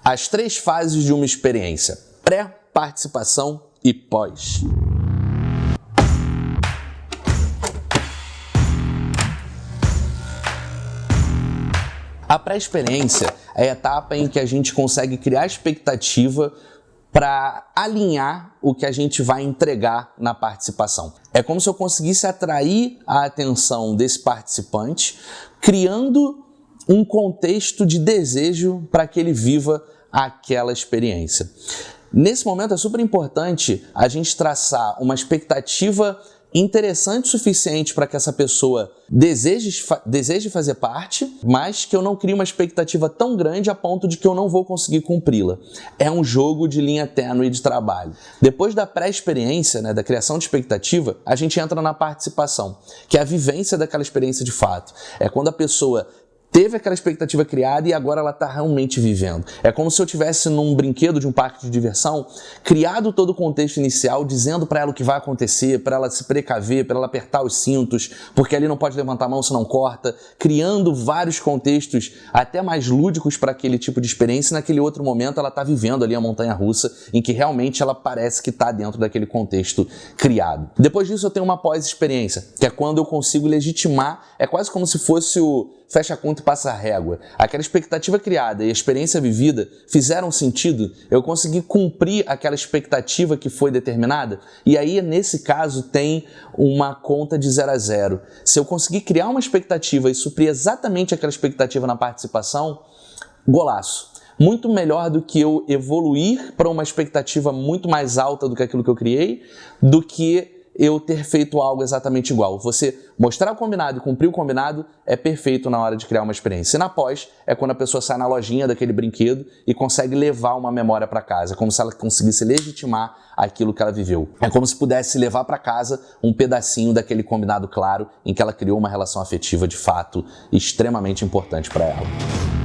As 3 fases de uma experiência: pré, participação e pós. A pré-experiência é a etapa em que a gente consegue criar expectativa para alinhar o que a gente vai entregar na participação. É como se eu conseguisse atrair a atenção desse participante, criando um contexto de desejo para que ele viva aquela experiência. Nesse momento é super importante a gente traçar uma expectativa interessante o suficiente para que essa pessoa deseje fazer parte, mas que eu não crie uma expectativa tão grande a ponto de que eu não vou conseguir cumpri-la. É um jogo de linha tênue de trabalho. Depois da pré-experiência, da criação de expectativa, a gente entra na participação, que é a vivência daquela experiência de fato. É quando a pessoa teve aquela expectativa criada e agora ela está realmente vivendo. É como se eu tivesse num brinquedo de um parque de diversão, criado todo o contexto inicial, dizendo para ela o que vai acontecer, para ela se precaver, para ela apertar os cintos, porque ali não pode levantar a mão se não corta, criando vários contextos até mais lúdicos para aquele tipo de experiência, e naquele outro momento ela está vivendo ali a montanha-russa, em que realmente ela parece que está dentro daquele contexto criado. Depois disso eu tenho uma pós-experiência, que é quando eu consigo legitimar, é quase como se fosse o fecha a conta e passa a régua. Aquela expectativa criada e a experiência vivida fizeram sentido? Eu consegui cumprir aquela expectativa que foi determinada? E aí, nesse caso, tem uma conta de 0 a 0. Se eu conseguir criar uma expectativa e suprir exatamente aquela expectativa na participação, golaço. Muito melhor do que eu evoluir para uma expectativa muito mais alta do que aquilo que eu criei, do que eu ter feito algo exatamente igual. Você mostrar o combinado e cumprir o combinado é perfeito na hora de criar uma experiência. E na pós é quando a pessoa sai na lojinha daquele brinquedo e consegue levar uma memória para casa. É como se ela conseguisse legitimar aquilo que ela viveu. É como se pudesse levar para casa um pedacinho daquele combinado claro em que ela criou uma relação afetiva de fato extremamente importante para ela.